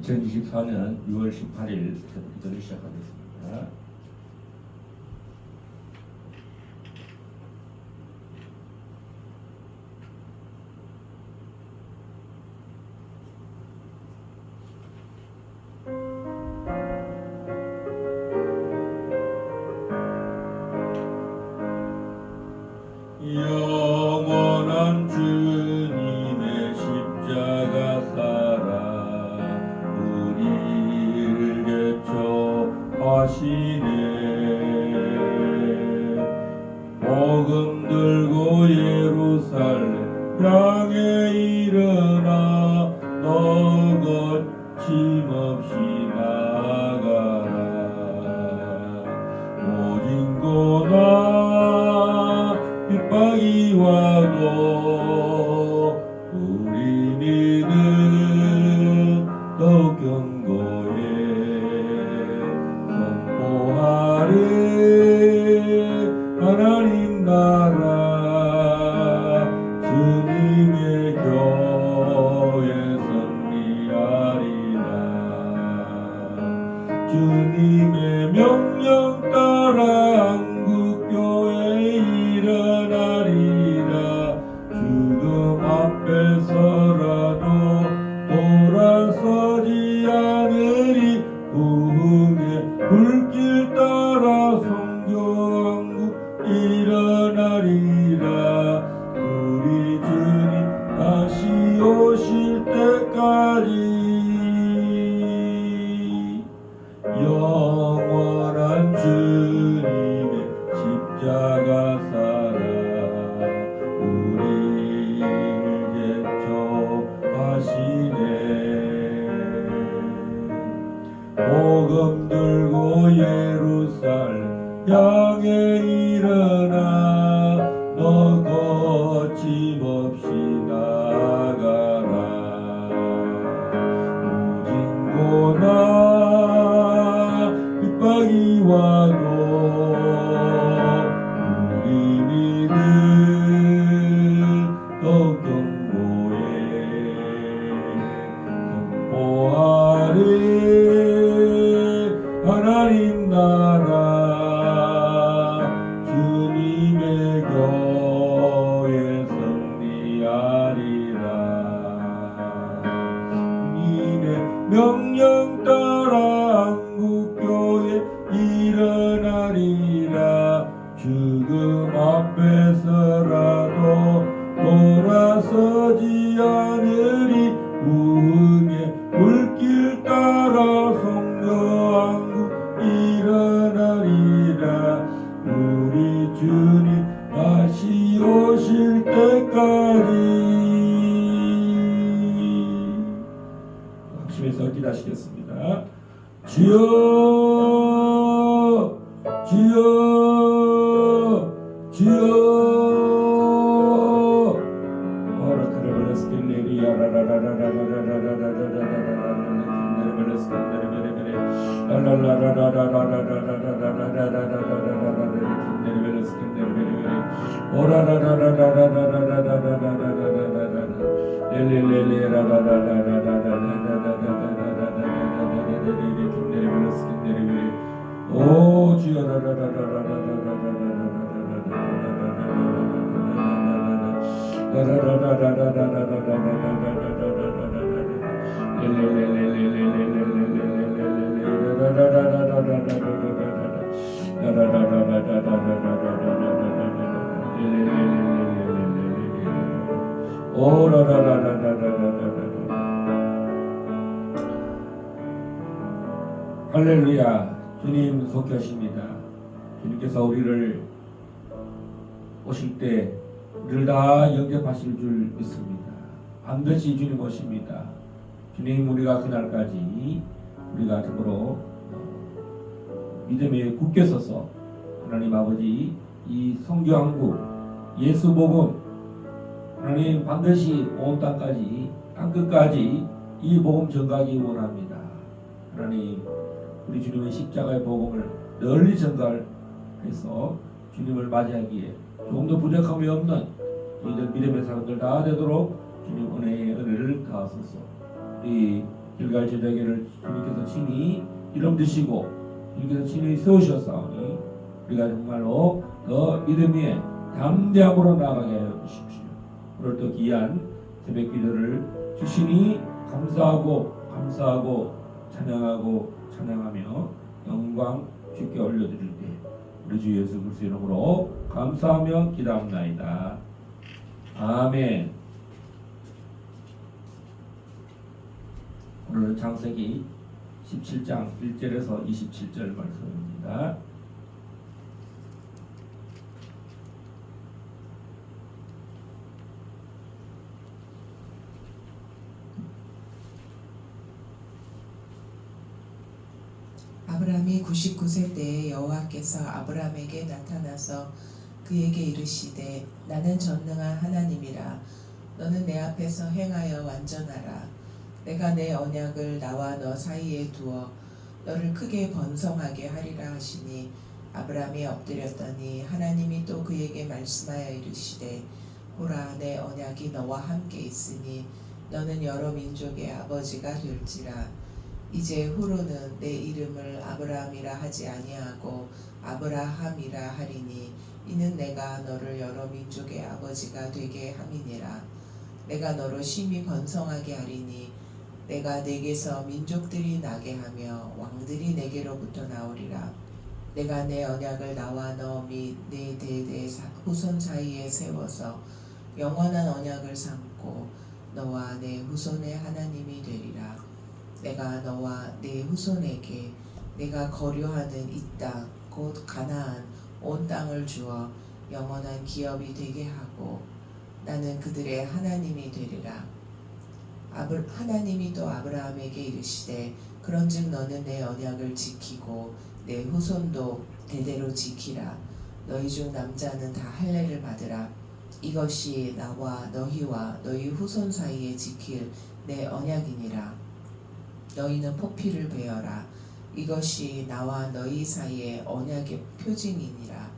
2024년 6월 18일 기도를 시작하겠습니다. 영원한 주님의 십자가 사랑 우리를 개척하시네. 복음 들고 예루살렘 향해 일어나 너 거침없이 나가라. 오직 고난 핍박이 와도 우리 믿음 더욱 견고해. 선포하리 하나님 나라 주님의 교회 승리하리라. 주님의 명령 따라 한국교회 일어나리라. 죽음 앞에서라도 돌아서지 않으리. 부흥의 불길 따라 성교한국 일어나리라. 우리 주님 다시 오실 때까지 영원한 주님의 십자가 사랑 우리를 개척하시네. 복음 들고 예루살렘 향해 일어나 너 거침없이 나가라. 오직 고난 핍박이 와도 우리 믿음 더욱 견고해. 선포하리 하나님 나라 주님의 교회 승리하리라. 주님의 명령 따라 한국교회 일어나리라. 죽음 앞에서라도 돌아서지 않으리. 부흥의 불길 따라 성교한국 일어나리라. 우리 주님 다시 오실 때까지. 합심해서 기도하시겠습니다. 주여 주여 주여. 오 주여 할렐루야. 주님 속하십니다. 주님께서 우리를 오실 때 우리를 다 영접하실 줄 믿습니다. 반드시 주님 오십니다. 주님 우리가 그날까지 우리가 참으로 믿음에 굳게 서서 하나님 아버지 이 성교한국 예수 복음 하나님 반드시 온 땅까지 땅끝까지 이 복음 전가하기 원합니다. 하나님 우리 주님의 십자가의 복음을 널리 전가해서 주님을 맞이하기에 조금도 부족함이 없는 저희들 믿음의 사람들 다 되도록 주님 은혜의 은혜를 더하소서. 우리 길갈 제자에게를 주님께서 친히 이름 드시고 주님께서 친히 세우셨사오니 우리가 정말로 더 믿음 위에 담대함으로 나아가게 하여 주십시오. 오늘 또 귀한 새벽 기도를 주시니 감사하고 찬양하며 영광 주께 올려드릴 때 우리 주 예수 그리스도의 이름으로 감사하며 기도합나이다. 아멘. 오늘은 창세기 17장 1절에서 27절 말씀입니다. 아브라함이 99세 때에 여호와께서 아브라함에게 나타나서 그에게 이르시되 나는 전능한 하나님이라 너는 내 앞에서 행하여 완전하라. 내가 내 언약을 나와 너 사이에 두어 너를 크게 번성하게 하리라 하시니 아브라함이 엎드렸더니 하나님이 또 그에게 말씀하여 이르시되 보라 내 언약이 너와 함께 있으니 너는 여러 민족의 아버지가 될지라. 이제 후로는 내 이름을 아브라함이라 하지 아니하고 아브라함이라 하리니 이는 내가 너를 여러 민족의 아버지가 되게 함이니라. 내가 너로 심히 번성하게 하리니 내가 내게서 민족들이 나게 하며 왕들이 내게로부터 나오리라. 내가 내 언약을 나와 너 및 내 대대 후손 사이에 세워서 영원한 언약을 삼고 너와 내 후손의 하나님이 되리라. 내가 너와 네 후손에게 내가 거류하는 이 땅 곧 가나안 온 땅을 주어 영원한 기업이 되게 하고 나는 그들의 하나님이 되리라. 하나님이 또 아브라함에게 이르시되 그런즉 너는 내 언약을 지키고 내 후손도 대대로 지키라. 너희 중 남자는 다 할례를 받으라. 이것이 나와 너희와 너희 후손 사이에 지킬 내 언약이니라. 너희는 포피를 베어라. 이것이 나와 너희 사이의 언약의 표징이니라.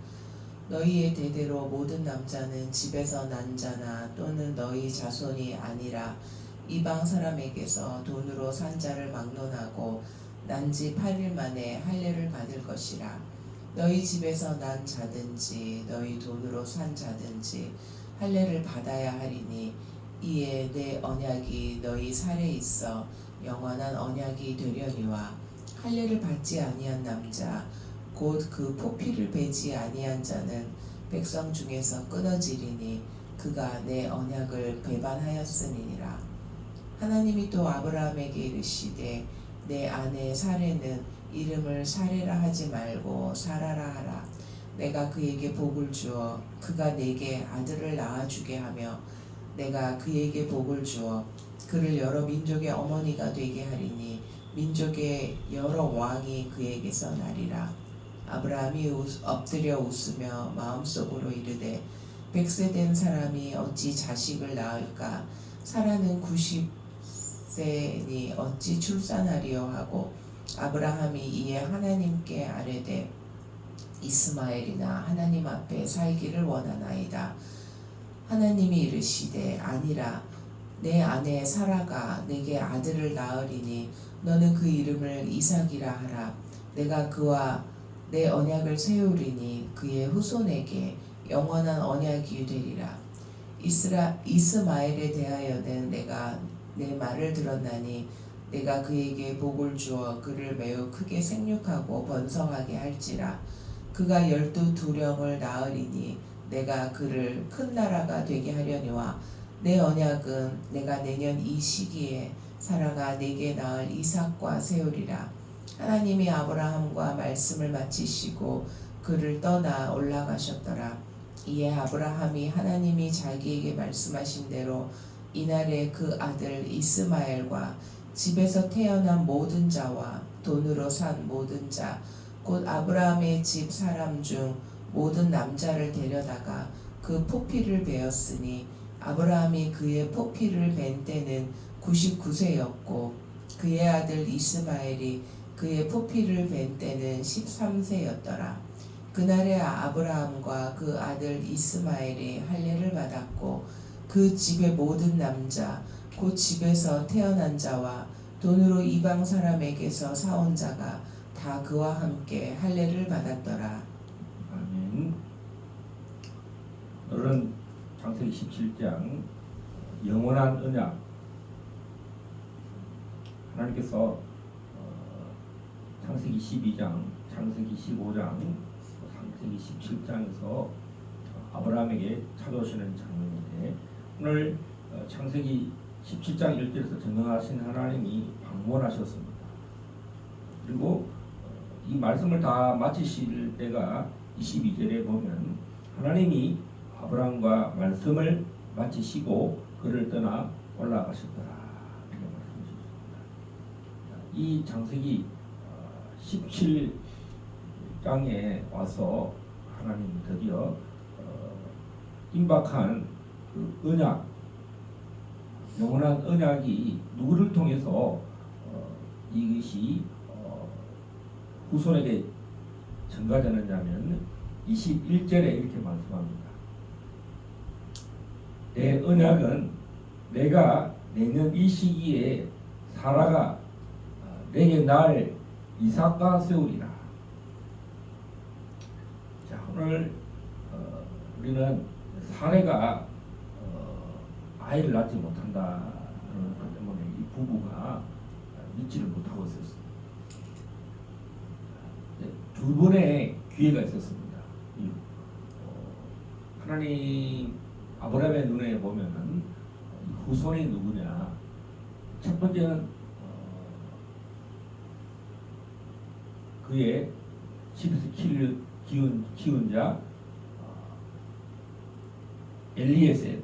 너희의 대대로 모든 남자는 집에서 난 자나 또는 너희 자손이 아니라 이방 사람에게서 돈으로 산 자를 막론하고 난 지 8일 만에 할례를 받을 것이라. 너희 집에서 난 자든지 너희 돈으로 산 자든지 할례를 받아야 하리니 이에 내 언약이 너희 살에 있어 영원한 언약이 되려니와 할례를 받지 아니한 남자 곧 그 포피를 베지 아니한 자는 백성 중에서 끊어지리니 그가 내 언약을 배반하였음이니라. 하나님이 또 아브라함에게 이르시되 내 아내 사레는 이름을 사레라 하지 말고 사라라 하라. 내가 그에게 복을 주어 그가 내게 아들을 낳아주게 하며 내가 그에게 복을 주어 그를 여러 민족의 어머니가 되게 하리니 민족의 여러 왕이 그에게서 나리라. 아브라함이 엎드려 웃으며 마음속으로 이르되 100세 된 사람이 어찌 자식을 낳을까? 사라는 90세니 어찌 출산하리요 하고 아브라함이 이에 하나님께 아뢰되 이스마엘이나 하나님 앞에 살기를 원하나이다. 하나님이 이르시되 아니라 내 아내 사라가 내게 아들을 낳으리니 너는 그 이름을 이삭이라 하라. 내가 그와 내 언약을 세우리니 그의 후손에게 영원한 언약이 되리라. 이스마엘에 대하여는 내가 내 말을 들었나니 내가 그에게 복을 주어 그를 매우 크게 생육하고 번성하게 할지라. 그가 12두령을 낳으리니 내가 그를 큰 나라가 되게 하려니와 내 언약은 내가 내년 이 시기에 사라가 내게 낳을 이삭과 세우리라. 하나님이 아브라함과 말씀을 마치시고 그를 떠나 올라가셨더라. 이에 아브라함이 하나님이 자기에게 말씀하신 대로 이날에 그 아들 이스마엘과 집에서 태어난 모든 자와 돈으로 산 모든 자 곧 아브라함의 집 사람 중 모든 남자를 데려다가 그 포피를 베었으니 아브라함이 그의 포피를 벤 때는 99세였고 그의 아들 이스마엘이 그의 포피를 벤 때는 13세였더라. 그날에 아브라함과 그 아들 이스마엘이 할례를 받았고 그 집의 모든 남자 곧 집에서 태어난 자와 돈으로 이방 사람에게서 사온 자가 다 그와 함께 할례를 받았더라. 아멘. 오늘은 창세기 17장 영원한 언약, 하나님께서 창세기 12장, 창세기 15장, 창세기 17장에서 아브라함에게 찾아오시는 장면인데, 오늘 창세기 17장 1절에서 전능하신 하나님이 방문하셨습니다. 그리고 이 말씀을 다 마치실 때가 22절에 보면 하나님이 아브라함과 말씀을 마치시고 그를 떠나 올라가셨더라, 이렇게 말씀하셨습니다. 이 창세기 17장에 와서 하나님이 드디어 임박한 그 언약, 영원한 언약이 누구를 통해서 이것이 후손에게 전가되느냐면 21절에 이렇게 말씀합니다. 내 언약은 내가 내년 이 시기에 사라가 내게 낳을 이삭과 세우리라. 자, 오늘 우리는 사례가 아이를 낳지 못한다는 것 때문에 이 부부가 믿지를 못하고 있었습니다. 두 번의 기회가 있었습니다. 하나님 아브라함의 눈에 보면은 후손이 누구냐? 첫 번째는 그의 집에서 키운 자 엘리에셀.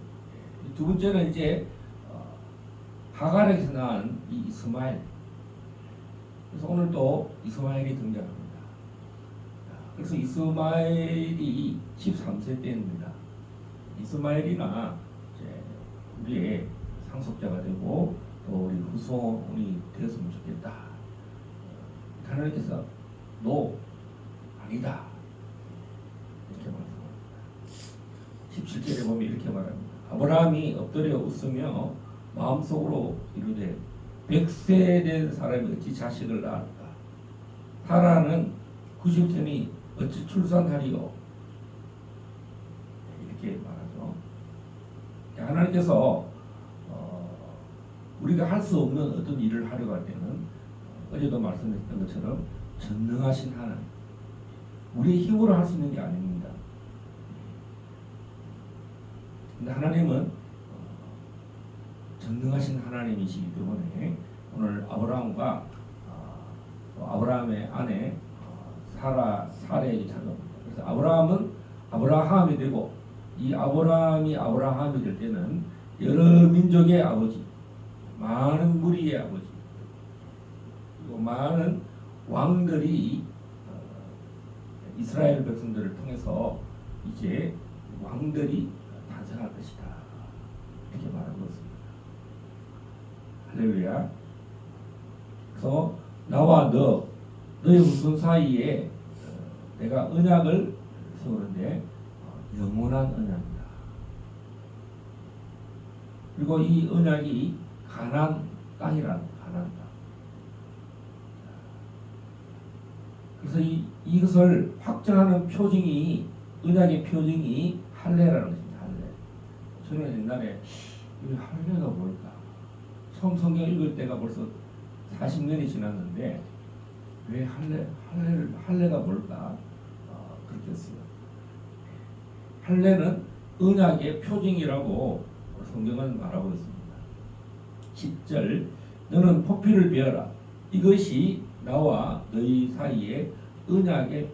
두 번째는 이제 하갈에서 낳은 이 이스마엘. 그래서 오늘 또 이스마엘이 등장합니다. 그래서 이스마엘이 13세 때입니다. 이스마엘이나 이제 우리의 상속자가 되고 또 우리 후손이 되었으면 좋겠다. 하나님께서 너 아니다, 이렇게 말씀합니다. 17절에 보면 이렇게 말합니다. 아브라함이 엎드려 웃으며 마음속으로 이르되 100세 된 사람이 어찌 자식을 낳을까? 사라는 90세니 어찌 출산하리요? 이렇게 말하죠. 하나님께서 우리가 할 수 없는 어떤 일을 하려고 할 때는 어제도 말씀드렸던 것처럼 전능하신 하나님, 우리의 힘으로 할 수 있는 게 아닙니다. 근데 하나님은 전능하신 하나님이시기 때문에 오늘 아브라함과 아브라함의 아내 사라에게 찾아옵니다. 그래서 아브라함은 아브라함이 되고, 이 아브라함이 아브라함이 될 때는 여러 민족의 아버지, 많은 무리의 아버지, 그리고 많은 왕들이 이스라엘 백성들을 통해서 이제 왕들이 탄생할 것이다, 이렇게 말하고 있습니다. 할렐루야. 그래서 나와 너의 후손 사이에 내가 언약을 세우는데 영원한 언약이다. 그리고 이 언약이 가나안 땅이란 가나안 땅. 그래서 이것을 확정하는 표징이, 언약의 표징이 할례라는 것입니다. 할례. 저는 옛날에 이 할례가 뭘까? 처음 성경 읽을 때가 벌써 40년이 지났는데 왜 할례가 뭘까? 그렇게 했어요. 할례는 언약의 표징이라고 성경은 말하고 있습니다. 10절, 너는 포피를 베어라. 이것이 나와 너희 사이에 언약의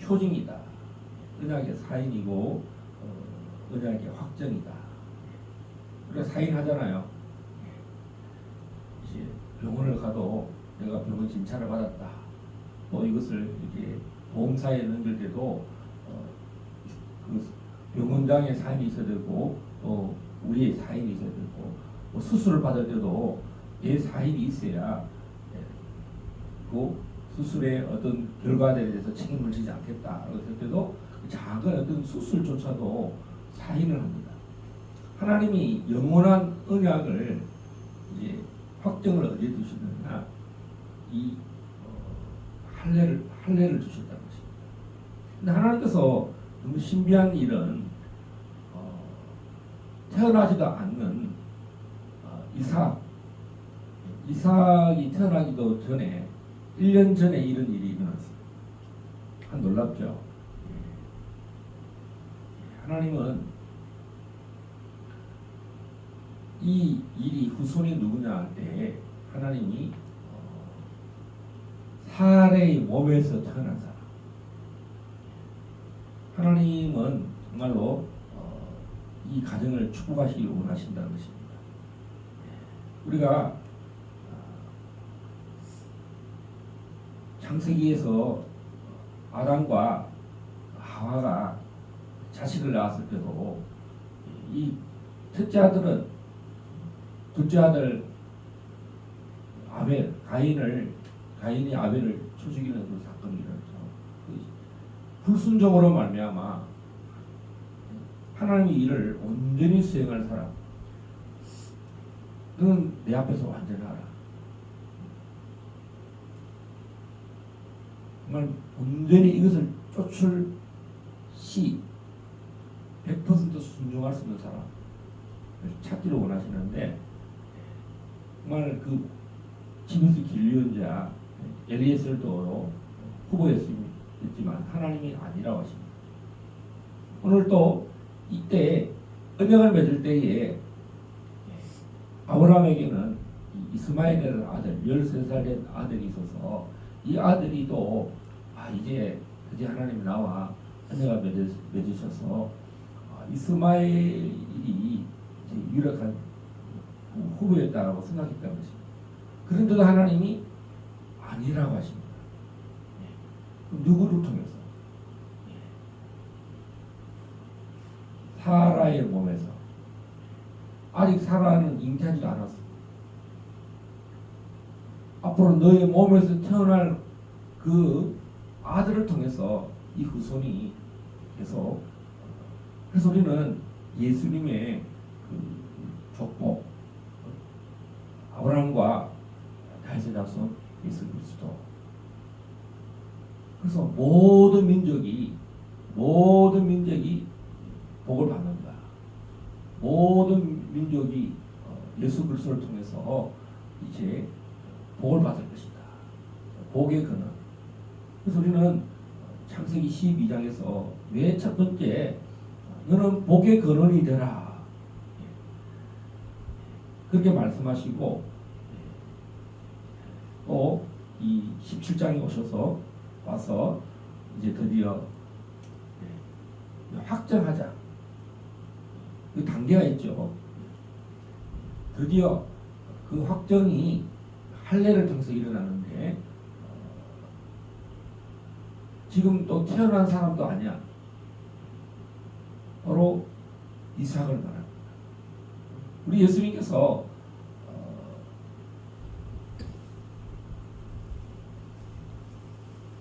표징이다. 언약의 사인이고 언약의 확정이다. 우리가 사인하잖아요. 이제 병원을 가도 내가 병원 진찰을 받았다. 또 이것을 이렇게 보험사에 넘길 때도 그 병원장의 사인이 있어야 되고, 또 우리의 사인이 있어야 되고, 뭐 수술을 받을 때도 내 사인이 있어야 그 수술의 어떤 결과에 대해서 책임을 지지 않겠다. 그랬을 때도 작은 어떤 수술조차도 사인을 합니다. 하나님이 영원한 언약을 이제 확정을 어디에 두셨느냐? 이 할례를 주셨다는 것입니다. 근데 하나님께서 너무 신비한 일은 태어나지도 않는 이삭이 태어나기도 전에 1년 전에 이런 일이 일어났어요. 놀랍죠? 하나님은 이 일이 후손이 누구냐 할 때 하나님이 사례의 몸에서 태어난 사람. 하나님은 정말로 이 가정을 축복하시길 원하신다는 것입니다. 우리가 창세기에서 아담과 하와가 자식을 낳았을 때도 이 첫째 아들은 둘째 아들 가인이 아벨을 쳐죽이는 그 사건이 일어났죠. 불순종으로 말미암아 하나님의 일을 온전히 수행할 사람, 너는 내 앞에서 완전하라. 정말 온전히 이것을 쫓을 시 100% 순종할 수 있는 사람을 찾기를 원하시는데, 정말 그 집에서 길리언자 엘리에셀도 후보였지만 하나님이 아니라고 하십니다. 오늘 또 이때 언약을 맺을 때에 아브라함에게는 이스마엘이라는 아들, 13살 된 아들이 있어서 이 아들이 또 이제 드디어 하나님이 나와 언약을 맺으셔서 이스마엘이 이제 유력한 후보였다고 생각했다는 것입니다. 그런데도 하나님이 아니라고 하십니다. 그럼 누구를 통해서? 사라의 몸에서. 아직 사라는 잉태하지도 않았어. 앞으로 너의 몸에서 태어날 그 아들을 통해서 이 후손이 계속, 그래서 우리는 예수님의 그 족보, 아브라함과 다윗의 자손 예수 그리스도. 그래서 모든 민족이 복을 받는다. 모든 민족이 예수 그리스도를 통해서 이제 복을 받을 것이다. 복의 근원. 그래서 우리는 창세기 12장에서 왜 첫 번째 너는 복의 근원이 되라 그렇게 말씀하시고, 또 이 17장에 와서 이제 드디어 확정하자. 그 단계가 있죠. 드디어 그 확정이 할례를 통해서 일어나는데, 지금 또 태어난 사람도 아니야. 바로 이삭을 말합니다. 우리 예수님께서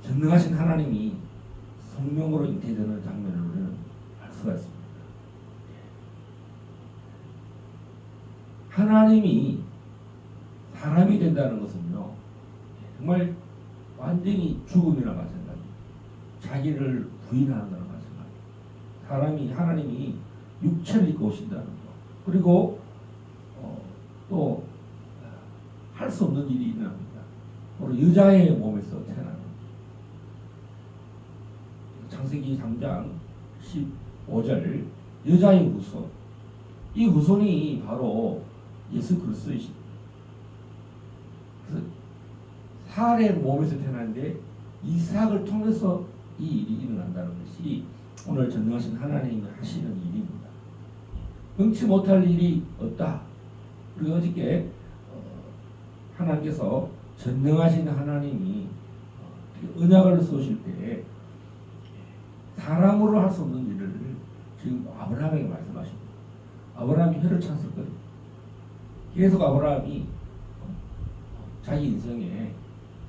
전능하신 하나님이 성령으로 잉태되는 장면을 우리는 알 수가 있습니다. 하나님이 사람이 된다는 것은요, 정말 완전히 죽음이나 마찬가지, 자기를 부인하는 거나 마찬가지. 하나님이 육체를 입고 오신다는 거, 그리고 또 할 수 없는 일이 일어납니다. 바로 여자의 몸에서 태어나는. 창세기 3장 15절, 여자의 후손. 이 후손이 바로 예수 그리스도이십니다. 그래서 사라의 몸에서 태어났는데 이삭을 통해서 이 일이 일어난다는 것이 오늘 전능하신 하나님이 하시는 일입니다. 능치 못할 일이 없다. 우리가 어저께 하나님께서 전능하신 하나님이 언약을 쏘실 때 사람으로 할 수 없는 일을 지금 아브라함에게 말씀하십니다. 아브라함이 혀를 찼었거든요. 계속 아브라함이 자기 인생에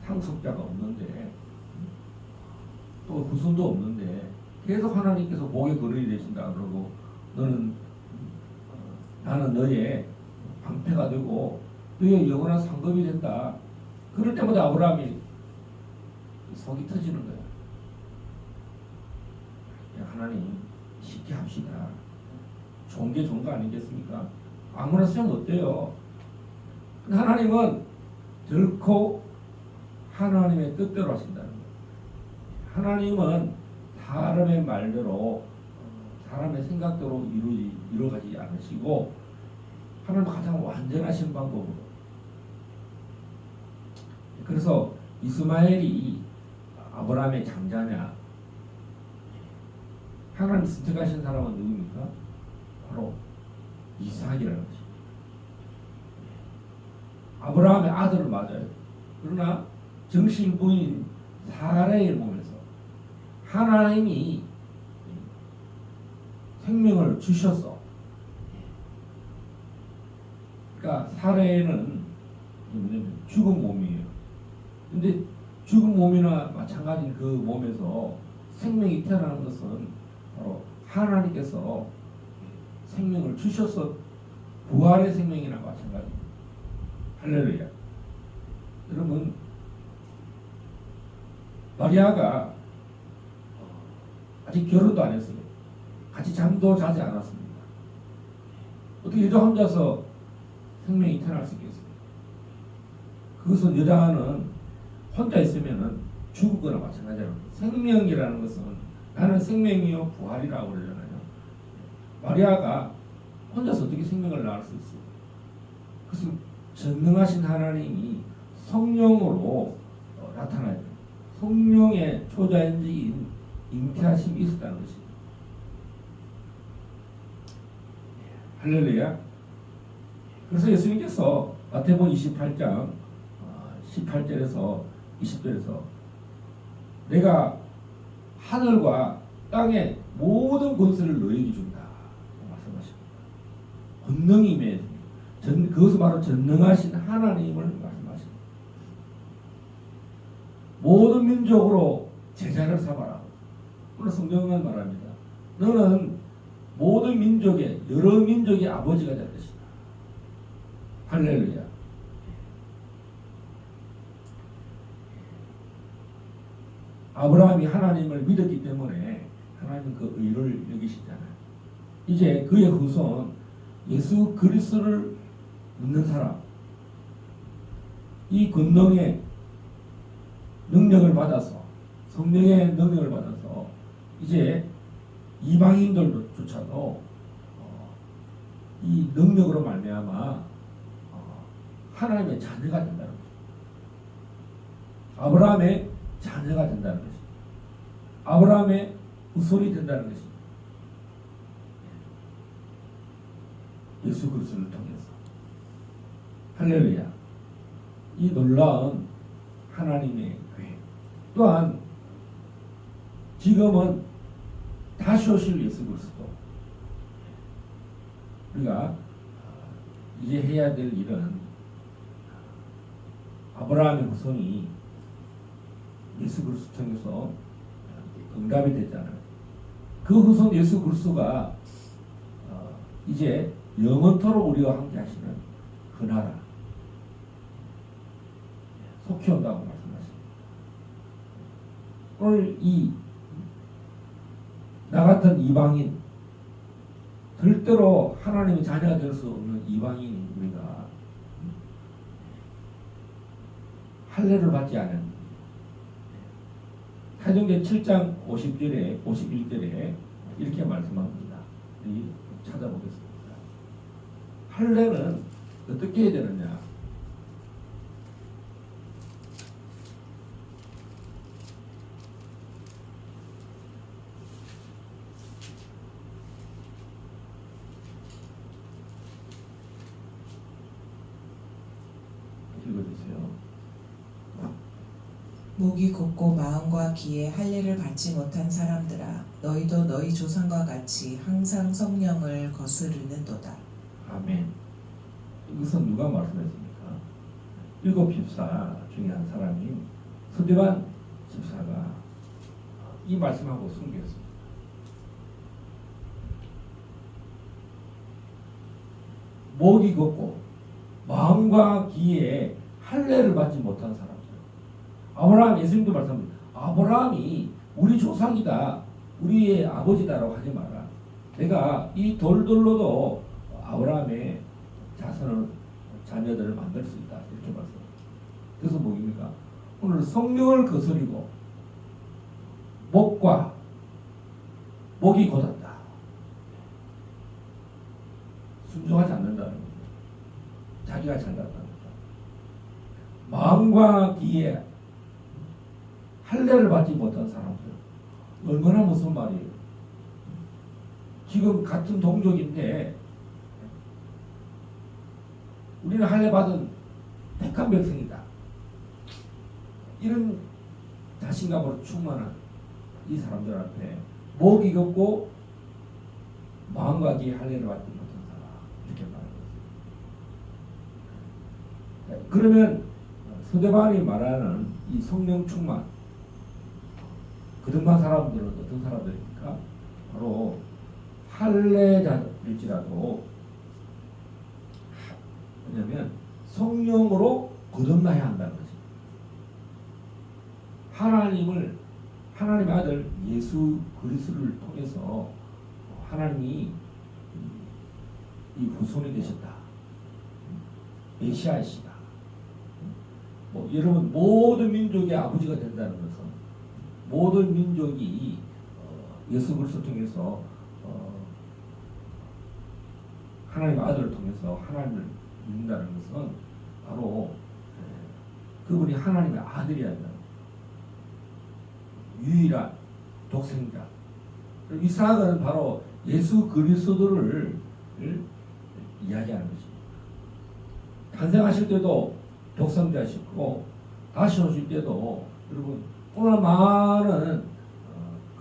상속자가 없는데, 또 후손도 없는데 계속 하나님께서 복의 근원이 되신다 그러고, 나는 너의 방패가 되고 그의 영원한 상급이 된다. 그럴 때마다 아브라함이 속이 터지는 거야. 야, 하나님 쉽게 합시다. 좋은 게 좋은 거 아니겠습니까? 아무나 쓰면 어때요? 근데 하나님은 결코 하나님의 뜻대로 하신다는 거예요. 하나님은 사람의 말대로 사람의 생각대로 이루어가지 않으시고 하나님은 가장 완전하신 방법으로. 그래서 이스마엘이 아브라함의 장자냐? 하나님 선택하신 사람은 누굽니까? 바로 이삭이라는 것입니다. 아브라함의 아들을 맞아요. 그러나 정신부인 사라의 몸에서 하나님이 생명을 주셨어. 그러니까 사라에는 죽은 몸이에요. 근데 죽은 몸이나 마찬가지인 그 몸에서 생명이 태어나는 것은 바로 하나님께서 생명을 주셔서 부활의 생명이나 마찬가지입니다. 할렐루야. 여러분, 마리아가 아직 결혼도 안 했어요. 같이 잠도 자지 않았습니다. 어떻게 여자 혼자서 생명이 태어날 수 있겠어요? 그것은 여자는 혼자 있으면은 죽거나 마찬가지라고. 생명이라는 것은 나는 생명이요 부활이라고 그러잖아요. 마리아가 혼자서 어떻게 생명을 낳을 수 있어요? 그것은 전능하신 하나님이 성령으로 나타나요. 성령의 초자연적인 잉태하심이 있었다는 것입니다. 할렐루야. 그래서 예수님께서 마태복음 28장 18절에서 20절에서 내가 하늘과 땅의 모든 권세를 너에게 준다 말씀하십니다. 권능이 임해 그것은 바로 전능하신 하나님을 말씀하십니다. 모든 민족으로 제자를 삼아라. 오늘 성경은 말합니다. 너는 모든 민족의 여러 민족의 아버지가 될 것이다. 할렐루야. 아브라함이 하나님을 믿었기 때문에 하나님은 그 의를 여기시잖아요. 이제 그의 후손 예수 그리스도를 믿는 사람, 이 권능의 능력을 받아서 성령의 능력을 받아서 이제 이방인들조차도 이 능력으로 말미암아 하나님의 자녀가 된다는 거죠. 아브라함의 자녀가 된다는 것입니다. 아브라함의 후손이 된다는 것입니다. 예수 그리스도를 통해서. 할렐루야. 이 놀라운 하나님의 계획. 또한 지금은 다시 오실 예수 그리스도. 우리가 이제 해야 될 일은 아브라함의 후손이 예수 그리스도 통해서 응답이 됐잖아요. 그 후손 예수 그리스도가 이제 영원토록 우리와 함께 하시는 그 나라 속히 온다고 말씀하십니다. 오늘 나 같은 이방인, 절대로 하나님의 자녀가 될 수 없는 이방인 우리가 할례를 받지 않은 사도행전 7장 50절에 51절에 이렇게 말씀합니다. 찾아보겠습니다. 할례는 어떻게 해야 되느냐? 읽어주세요. 목이 곧고 마음과 귀에 할례를 받지 못한 사람들아, 너희도 너희 조상과 같이 항상 성령을 거스르는도다. 아멘. 이것은 누가 말씀했습니까? 7 집사 중에 한 사람인 스데반 집사가 이 말씀하고 순교했습니다. 목이 걷고 마음과 기에 할례를 받지 못한 사람들. 아브라함, 예수님도 말씀합니다. 아브라함이 우리 조상이다, 우리의 아버지다라고 하지 마라. 내가 이 돌들로도 아브라함의 자녀들을 만들 수 있다, 이렇게 말씀합니다. 그래서 뭐입니까? 오늘 성령을 거스리고 목이 곧았다, 순종하지 않는다는 겁니다. 자기가 잘났다는 겁니다. 마음과 기에 할례를 받지 못한 사람들, 얼마나 무슨 말이에요. 지금 같은 동족인데 우리는 할례 받은 택한 백성이다, 이런 자신감으로 충만한 이 사람들 앞에 목이 걷고 마음과 기에 할례를 받지 못한 사람, 이렇게 말하는 것입니다. 그러면 서대반이 말하는 이 성령 충만, 그등반 사람들은 어떤 사람들입니까? 바로 할례자일지라도, 왜냐하면 성령으로 거듭나야 한다는 거죠. 하나님의 아들 예수 그리스도를 통해서 하나님이 이 후손이 되셨다, 메시아이시다. 여러분, 모든 민족의 아버지가 된다는 것은, 모든 민족이 예수 그리스도를 통해서 하나님의 아들을 통해서 하나님을 믿는다는 것은 바로 그분이 하나님의 아들이었다, 유일한 독생자. 이삭은 바로 예수 그리스도를 이야기하는 것입니다. 탄생하실 때도 독생자시고 다시 오실 때도, 여러분, 오늘 많은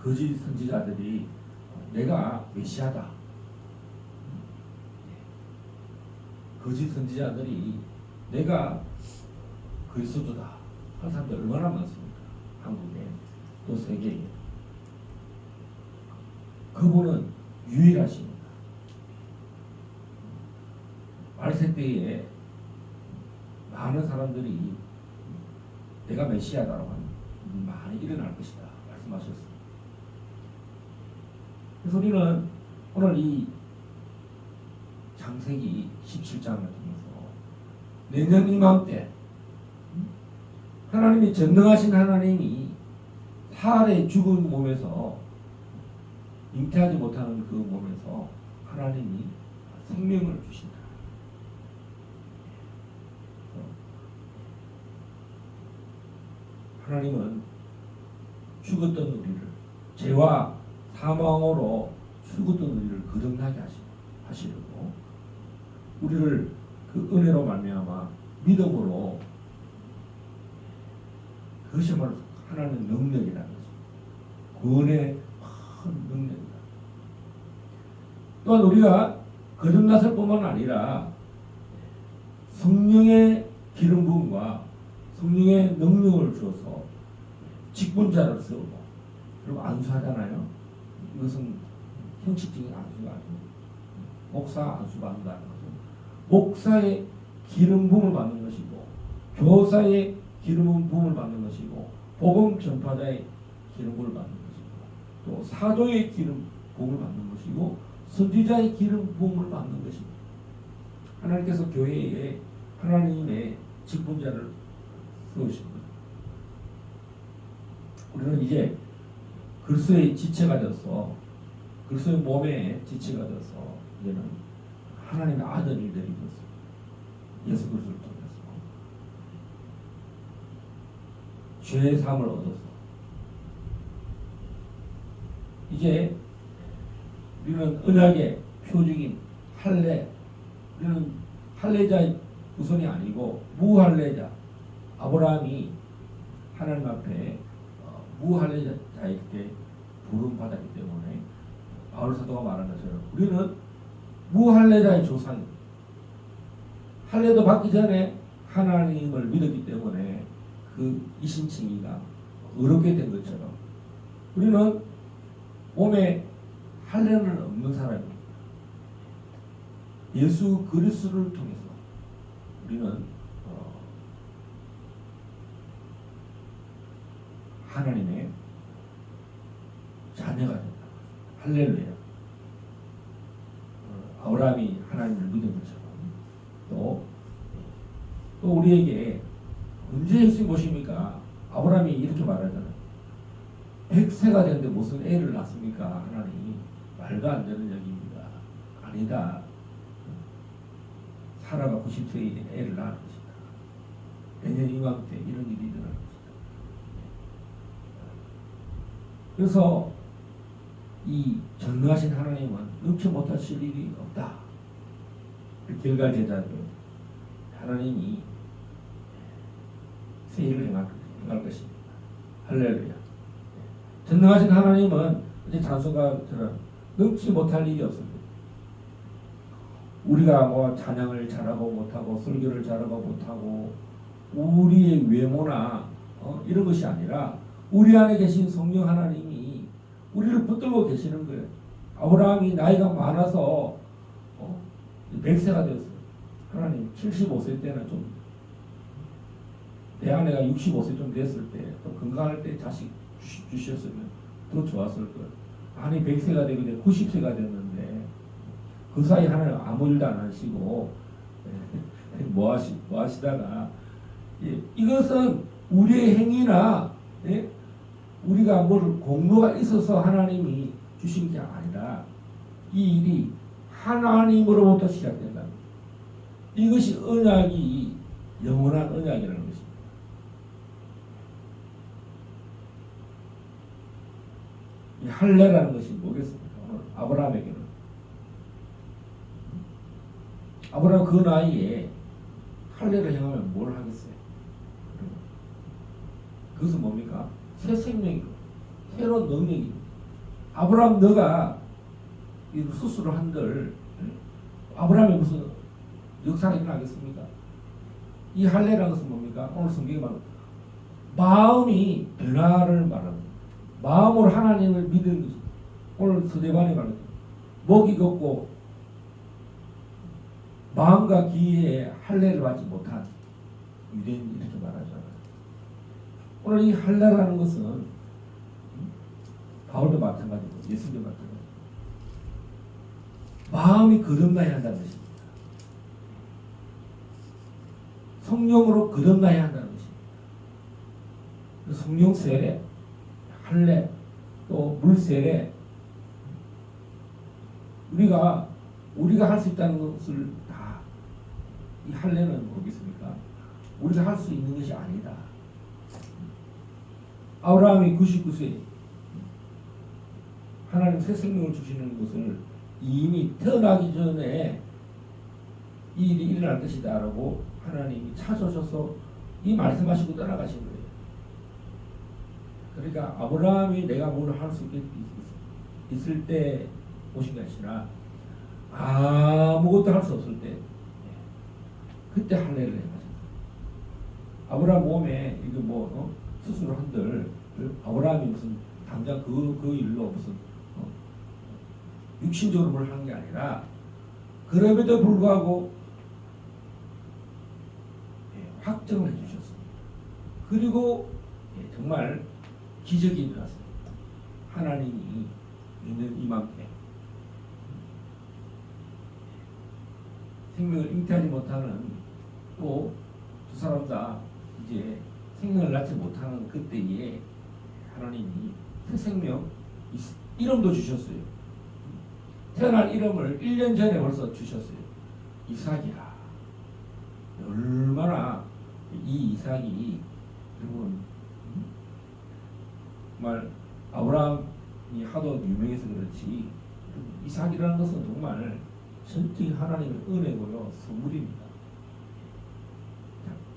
거짓 선지자들이 내가 메시아다, 거짓 선지자들이 내가 그리스도다 하는 사람들 얼마나 많습니까? 한국에, 또 세계에. 그분은 유일하십니다. 말세 때에 많은 사람들이 내가 메시아다라고 하는 많이 일어날 것이다 말씀하셨습니다. 그래서 우리는 오늘 이 창세기 17장을 통해서 내년 이맘때 하나님이 전능하신 하나님이 살에 죽은 몸에서, 잉태하지 못하는 그 몸에서 하나님이 생명을 주신다. 하나님은 죽었던 우리를, 죄와 사망으로 죽었던 우리를 거듭나게 하시려고 우리를 그 은혜로 말미암아 믿음으로, 그것이야말로 하나님의 능력이라는 거죠. 구원의 큰 능력이다. 또한 우리가 거듭났을 뿐만 아니라 성령의 기름 부음과 성령의 능력을 주어서 직분자를 세우고, 그리고 안수하잖아요. 이것은 형식적인 안수가 아니고 목사 안수 받는다는 거죠. 목사의 기름 부음을 받는 것이고, 교사의 기름 부음을 받는 것이고, 복음 전파자의 기름 부음을 받는 것이고, 또 사도의 기름 부음을 받는 것이고, 선지자의 기름 부음을 받는 것입니다. 하나님께서 교회에 하나님의 직분자를 세우십니다. 우리는 이제 그리스도의 지체가 되어서, 그리스도의 몸의 지체가 되어서 이제는 하나님의 아들이 되었습니다. 예수 그리스도를 통해서 죄의 사함을 얻어서 이제 우리는 언약의 표적인 할례, 우리는 할례자의 후손이 아니고 무할례자, 아브라함이 하나님 앞에 무할례자일 때 부름 받았기 때문에 바울 사도가 말한 것처럼 우리는 무할례자의 조상입니다. 할례도 받기 전에 하나님을 믿었기 때문에 그 이신칭의가 어렵게 된 것처럼 우리는 몸에 할례는 없는 사람입니다. 예수 그리스도를 통해서 우리는 하나님의 자녀가 된다. 할렐루야. 아브라함이 하나님을 믿은 것처럼 또 우리에게 언제 예수님 보십니까? 아브라함이 이렇게 말하잖아요. 100세가 됐는데 무슨 애를 낳습니까? 하나님, 말도 안 되는 얘기입니다. 아니다. 사라가 90세에 애를 낳을 것이다. 내년 이맘때 이런 일이 일어날 것이다. 그래서 이 전능하신 하나님은 능치 못하실 일이 없다. 길갈 제자들 하나님이 새 일을 행할 것입니다. 할렐루야. 전능하신 하나님은 이제 찬송가처럼 능치 못할 일이 없습니다. 우리가 뭐 찬양을 잘하고 못하고 설교를 잘하고 못하고 우리의 외모나 이런 것이 아니라 우리 안에 계신 성령 하나님이 우리를 붙들고 계시는 거예요. 아브라함이 나이가 많아서 100세가 되었어요. 하나님 75세 때는 좀 내 아내가 65세 좀 됐을 때 또 건강할 때 자식 주셨으면 더 좋았을 거예요. 아니 100세가 되고 이제 90세가 됐는데 그 사이 하나님 아무 일도 안 하시고 뭐 하시다가 이것은 우리의 행위나 우리가 뭘 공로가 있어서 하나님이 주신 게 아니라 이 일이 하나님으로부터 시작된다. 이것이 언약이 영원한 언약이라는 것입니다. 이 할례라는 것이 뭐겠습니까? 아브라함에게는 아브라함 그 나이에 할례를 행하면 뭘 하겠어요? 그것은 뭡니까? 새 생명이고 새로운 능력이고 아브라함 너가 이 수술을 한들 아브라함이 무슨 역사가 일어나겠습니까? 이 할례라는 것은 뭡니까? 오늘 성경에 말하는 마음이 변화를 말합니다. 마음으로 하나님을 믿는 것이 오늘 스데반이 말합니다. 목이 걷고 마음과 귀에 할례를 받지 못한 유대인이 이렇게 말하잖아요. 오늘 이 할례라는 것은 바울도 마찬가지고 예수도 마찬가지고 마음이 거듭나야 한다는 것입니다. 성령으로 거듭나야 한다는 것입니다. 성령 세례, 할례, 또 물세례 우리가 할 수 있다는 것을 다 이 할례는 뭐겠습니까? 우리가 할 수 있는 것이 아니다. 아브라함이 99세 하나님 새 생명을 주시는 것을 이미 태어나기 전에 이 일이 일어날 것이다 라고 하나님이 찾아오셔서 이 말씀하시고 떠나가신 거예요. 그러니까 아브라함이 내가 뭘 할 수 있을 때 오신 것이 아니라 아무것도 할 수 없을 때 그때 할례를 해가셨어요. 아브라함 몸에 이거 수술을 한들 아브라함이 무슨 당장 그 일로 무슨 육신적으로 뭘 하는 게 아니라 그럼에도 불구하고 확정을 해주셨습니다. 그리고 정말 기적이 일어났습니다. 하나님이 있는 이맘때 생명을 잉태하지 못하는 또 두 사람 다 이제 생명을 낳지 못하는 그때에 하나님이 새 생명 이름도 주셨어요. 태어날 이름을 1년 전에 벌써 주셨어요. 이삭이라. 얼마나 이 이삭이 여러분 정말 아브라함이 하도 유명해서 그렇지 이삭이라는 것은 정말 전적인 하나님의 은혜고요 선물입니다.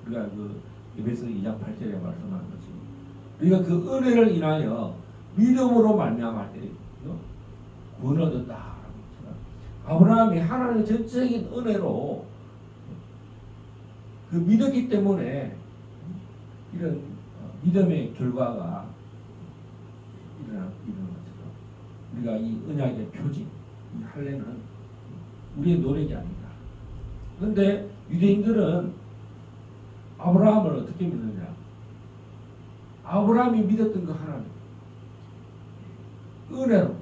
우리가 그 에베소 2장 8절에 말씀하는 것이 우리가 그 은혜를 인하여 믿음으로 말미암을 때 구원을 얻었다. 아브라함이 하나님의 전적인 은혜로 그 믿었기 때문에 이런 믿음의 결과가 일어난 것처럼 우리가 이 언약의 표징, 이 할례는 우리의 노력이 아니다. 그런데 유대인들은 아브라함을 어떻게 믿느냐? 아브라함이 믿었던 그 하나님, 은혜로,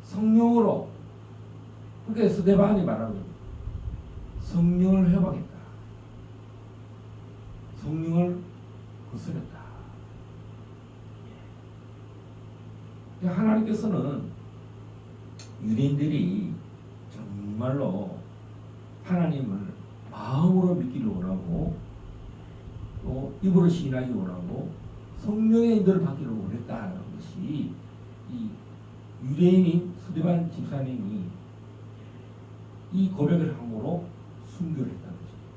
성령으로. 그러니까 스데반이 말하는 거예요. 성령을 회방했다. 성령을 거스렸다. 하나님께서는 유대인들이 정말로 하나님을 마음으로 믿기를 원하고 또 입으로 시인하기 원하고 성령의 인도를 받기를 원했다는 것이 이 유대인인 스데반 집사님이 이 고백을 함으로 순교를 했다는 것입니다.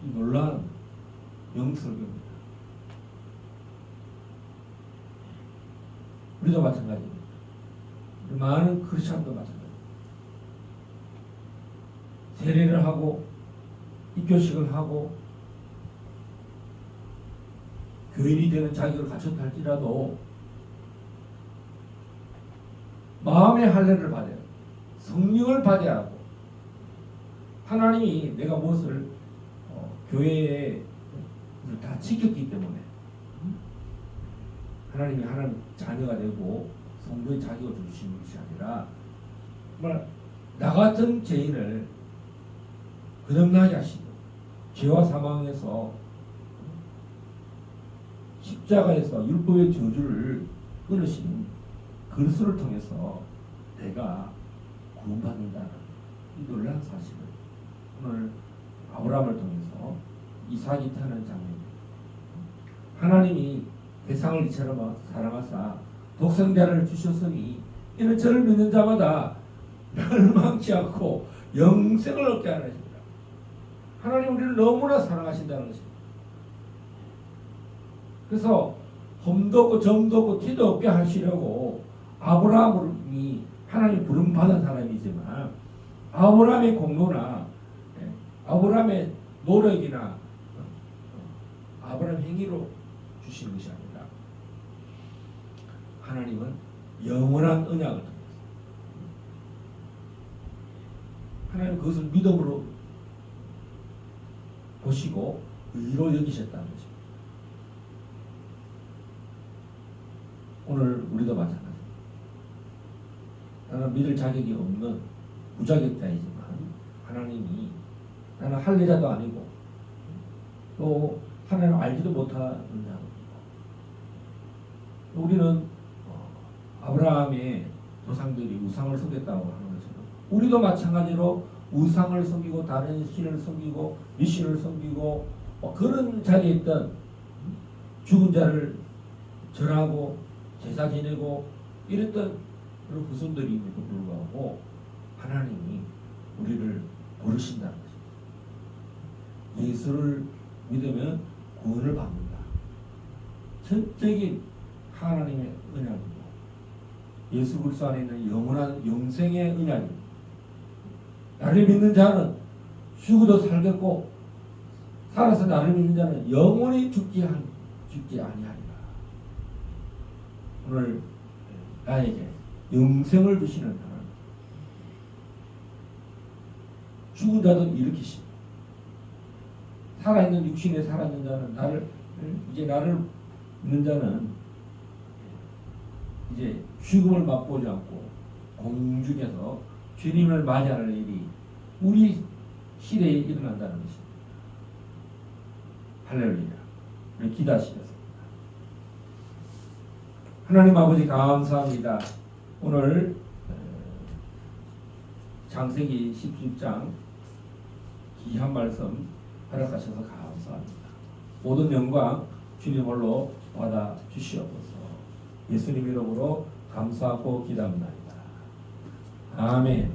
이 놀라운 영설교입니다. 우리도 마찬가지입니다. 많은 크리스찬도 마찬가지입니다. 세례를 하고 입교식을 하고 교인이 되는 자격을 갖췄다 할지라도 마음의 할례를 받아야 성령을 받아야 하고 하나님이 내가 무엇을 교회에 다 지켰기 때문에 하나님이 하나님 자녀가 되고 성도의 자격을 주시는 것이 아니라 정말 나 같은 죄인을 거듭나게 하시고 죄와 사망에서 십자가에서 율법의 저주를 끊으시는 그리스도를 통해서 내가 구원받는다는 이 놀라운 사실을 오늘 아브라함을 통해서 이삭이 타는 장면입니다. 하나님이 세상을 이처럼 사랑하사 독생자를 주셨으니 이는 저를 믿는 자마다 멸망치 않고 영생을 얻게 하는 것입니다. 하나님 우리를 너무나 사랑하신다는 것입니다. 그래서 험도 없고 점도 없고 티도 없게 하시려고 아브라함이 하나님 부름 받은 사람이지만 아브라함의 공로나 아브라함의 노력이나 아브라함 행위로 주시는 것이 아니라 하나님은 영원한 언약을 통해서 하나님 그것을 믿음으로 보시고 의로 여기셨다는 것입니다. 오늘 우리도 마찬가지입니다. 나는 믿을 자격이 없는 무자격자이지만 하나님이 나는 할례자도 아니고 또 하나님을 알지도 못하는 자입니다. 우리는 아브라함의 조상들이 우상을 섬겼다고 하는 것처럼 우리도 마찬가지로 우상을 섬기고 다른 신을 섬기고 미신을 섬기고 그런 자리에 있던 죽은 자를 절하고 제사 지내고 이랬던 그런 후손들임에도 불구하고 하나님이 우리를 부르신다는 것입니다. 예수를 믿으면 구원을 받는다. 전적인 하나님의 언약이고 예수 그리스도 안에 있는 영원한 영생의 언약입니다. 나를 믿는 자는 죽어도 살겠고 살아서 나를 믿는 자는 영원히 죽지 아니하리라. 오늘 나에게 영생을 주시는 하나님, 죽은 자도 일으키십니다. 살아있는 육신에 살아있는 자는 나를 믿는 자는 이제 죽음을 맛보지 않고 공중에서 주님을 맞이하는 일이 우리 시대에 일어난다는 것입니다. 할렐루야. 기도하시겠습니다. 하나님 아버지 감사합니다. 오늘 창세기 17장 귀한 말씀 허락하셔서 감사합니다. 모든 영광 주님 홀로 받아 주시옵소서. 예수님 이름으로 감사하고 기도합니다. 아멘.